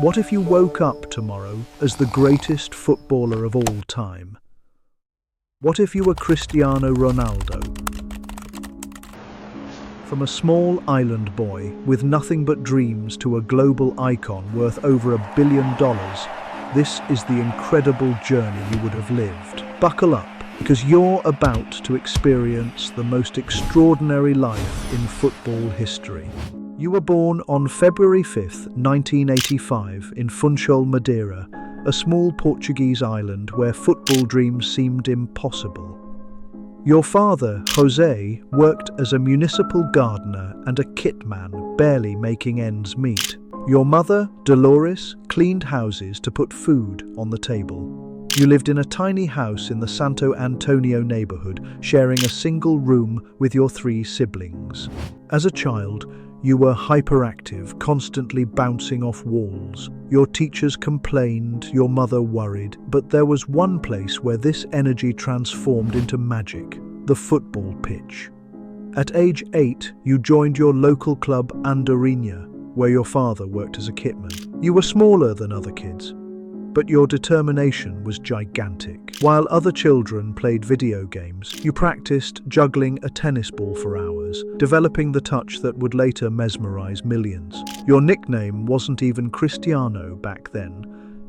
What if you woke up tomorrow as the greatest footballer of all time? What if you were Cristiano Ronaldo? From a small island boy with nothing but dreams to a global icon worth over $1 billion, this is the incredible journey you would have lived. Buckle up, because you're about to experience the most extraordinary life in football history. You were born on February 5th, 1985 in Funchal, Madeira, a small Portuguese island where football dreams seemed impossible. Your father, José, worked as a municipal gardener and a kitman, barely making ends meet. Your mother, Dolores, cleaned houses to put food on the table. You lived in a tiny house in the Santo Antonio neighborhood, sharing a single room with your 3 siblings. As a child, you were hyperactive, constantly bouncing off walls. Your teachers complained, your mother worried, but there was one place where this energy transformed into magic: the football pitch. At age 8, you joined your local club Andorinha, where your father worked as a kitman. You were smaller than other kids, but your determination was gigantic. While other children played video games, you practiced juggling a tennis ball for hours, developing the touch that would later mesmerize millions. Your nickname wasn't even Cristiano back then.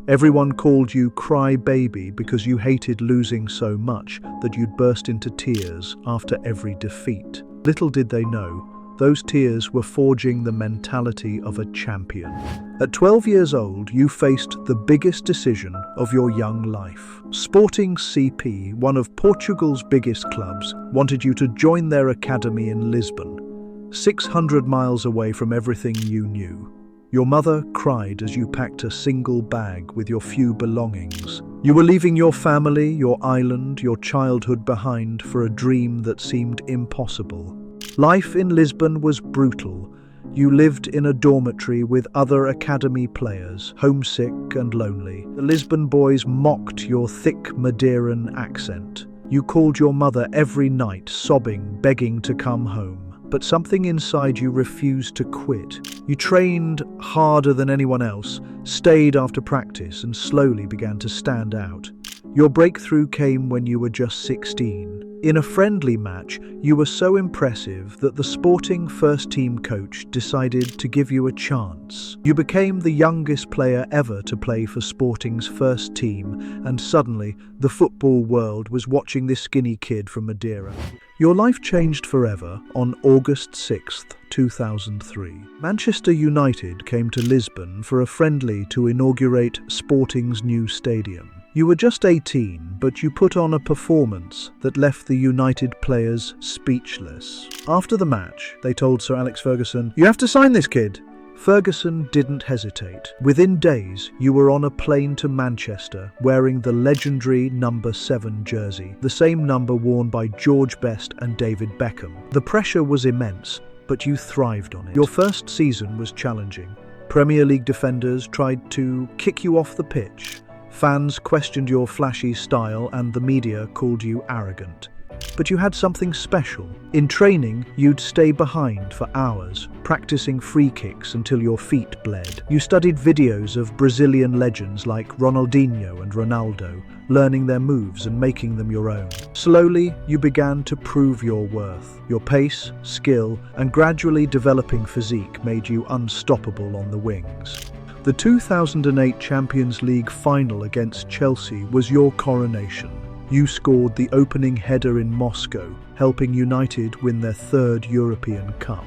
Everyone called you Cry Baby because you hated losing so much that you'd burst into tears after every defeat. Little did they know, those tears were forging the mentality of a champion. At 12 years old, you faced the biggest decision of your young life. Sporting CP, one of Portugal's biggest clubs, wanted you to join their academy in Lisbon, 600 miles away from everything you knew. Your mother cried as you packed a single bag with your few belongings. You were leaving your family, your island, your childhood behind for a dream that seemed impossible. Life in Lisbon was brutal. You lived in a dormitory with other academy players, homesick and lonely. The Lisbon boys mocked your thick Madeiran accent. You called your mother every night, sobbing, begging to come home. But something inside you refused to quit. You trained harder than anyone else, stayed after practice, and slowly began to stand out. Your breakthrough came when you were just 16. In a friendly match, you were so impressive that the Sporting first-team coach decided to give you a chance. You became the youngest player ever to play for Sporting's first team, and suddenly, the football world was watching this skinny kid from Madeira. Your life changed forever on August 6, 2003. Manchester United came to Lisbon for a friendly to inaugurate Sporting's new stadium. You were just 18, but you put on a performance that left the United players speechless. After the match, they told Sir Alex Ferguson, "You have to sign this kid." Ferguson didn't hesitate. Within days, you were on a plane to Manchester wearing the legendary number 7 jersey, the same number worn by George Best and David Beckham. The pressure was immense, but you thrived on it. Your first season was challenging. Premier League defenders tried to kick you off the pitch. Fans questioned your flashy style and the media called you arrogant. But you had something special. In training, you'd stay behind for hours, practicing free kicks until your feet bled. You studied videos of Brazilian legends like Ronaldinho and Ronaldo, learning their moves and making them your own. Slowly, you began to prove your worth. Your pace, skill, and gradually developing physique made you unstoppable on the wings. The 2008 Champions League final against Chelsea was your coronation. You scored the opening header in Moscow, helping United win their 3rd European Cup.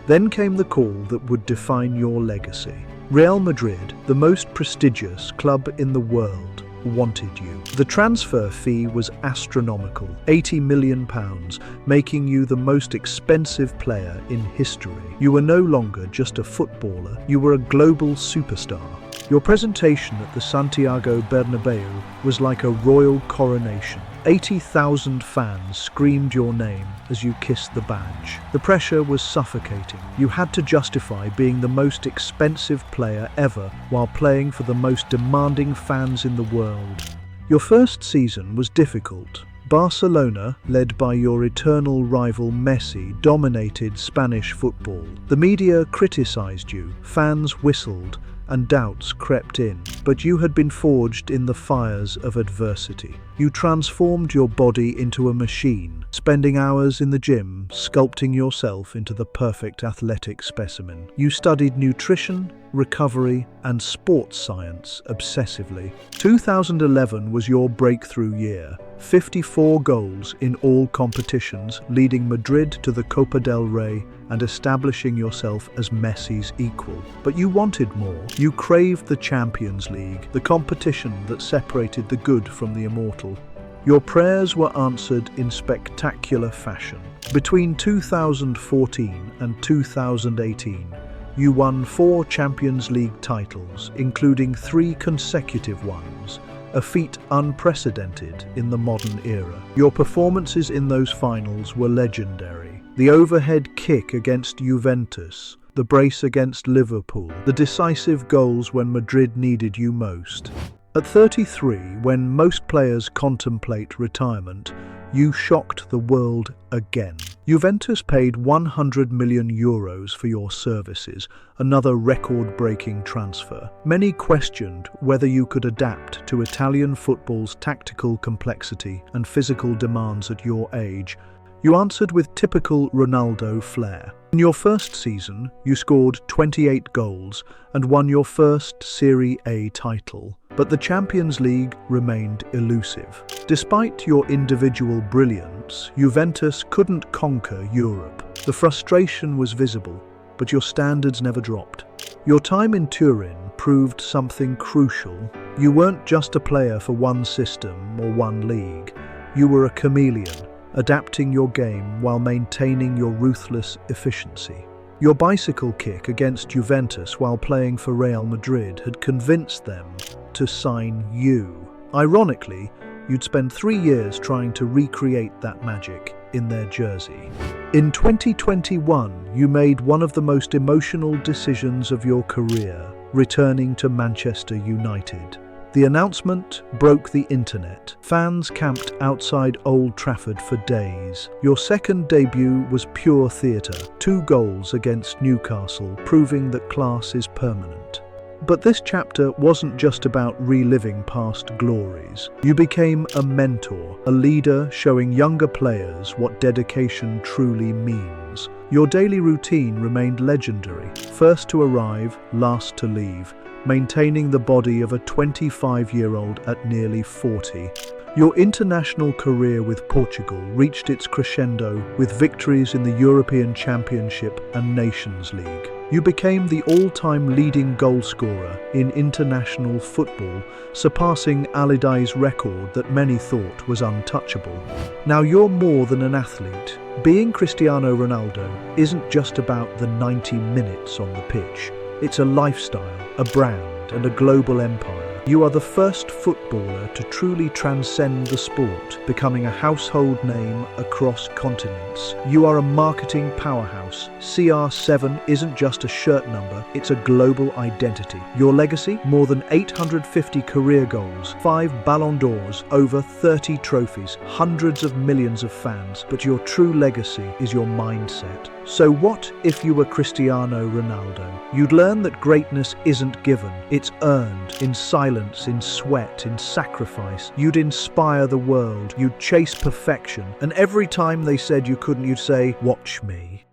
Then came the call that would define your legacy. Real Madrid, the most prestigious club in the world, wanted you. The transfer fee was astronomical, £80 million, making you the most expensive player in history. You were no longer just a footballer, you were a global superstar. Your presentation at the Santiago Bernabéu was like a royal coronation. 80,000 fans screamed your name as you kissed the badge. The pressure was suffocating. You had to justify being the most expensive player ever while playing for the most demanding fans in the world. Your first season was difficult. Barcelona, led by your eternal rival Messi, dominated Spanish football. The media criticized you, fans whistled, and doubts crept in. But you had been forged in the fires of adversity. You transformed your body into a machine, spending hours in the gym, sculpting yourself into the perfect athletic specimen. You studied nutrition, recovery, and sports science obsessively. 2011 was your breakthrough year. 54 goals in all competitions, leading Madrid to the Copa del Rey and establishing yourself as Messi's equal. But you wanted more. You craved the Champions League, the competition that separated the good from the immortal. Your prayers were answered in spectacular fashion. Between 2014 and 2018, you won 4 Champions League titles, including 3 consecutive ones, a feat unprecedented in the modern era. Your performances in those finals were legendary. The overhead kick against Juventus, the brace against Liverpool, the decisive goals when Madrid needed you most. At 33, when most players contemplate retirement, you shocked the world again. Juventus paid €100 million for your services, another record-breaking transfer. Many questioned whether you could adapt to Italian football's tactical complexity and physical demands at your age. You answered with typical Ronaldo flair. In your first season, you scored 28 goals and won your first Serie A title. But the Champions League remained elusive. Despite your individual brilliance, Juventus couldn't conquer Europe. The frustration was visible, but your standards never dropped. Your time in Turin proved something crucial. You weren't just a player for one system or one league. You were a chameleon, adapting your game while maintaining your ruthless efficiency. Your bicycle kick against Juventus while playing for Real Madrid had convinced them to sign you. Ironically, you'd spend 3 years trying to recreate that magic in their jersey. In 2021, you made one of the most emotional decisions of your career, returning to Manchester United. The announcement broke the internet. Fans camped outside Old Trafford for days. Your second debut was pure theatre, 2 goals against Newcastle, proving that class is permanent. But this chapter wasn't just about reliving past glories. You became a mentor, a leader showing younger players what dedication truly means. Your daily routine remained legendary, first to arrive, last to leave, maintaining the body of a 25-year-old at nearly 40. Your international career with Portugal reached its crescendo with victories in the European Championship and Nations League. You became the all-time leading goalscorer in international football, surpassing Aliday's record that many thought was untouchable. Now you're more than an athlete. Being Cristiano Ronaldo isn't just about the 90 minutes on the pitch. It's a lifestyle, a brand, and a global empire. You are the first footballer to truly transcend the sport, becoming a household name across continents. You are a marketing powerhouse. CR7 isn't just a shirt number, it's a global identity. Your legacy? More than 850 career goals, 5 Ballon d'Ors, over 30 trophies, hundreds of millions of fans. But your true legacy is your mindset. So what if you were Cristiano Ronaldo? You'd learn that greatness isn't given, it's earned, in silence, in sweat, in sacrifice. You'd inspire the world, you'd chase perfection, and every time they said you couldn't, you'd say, "Watch me."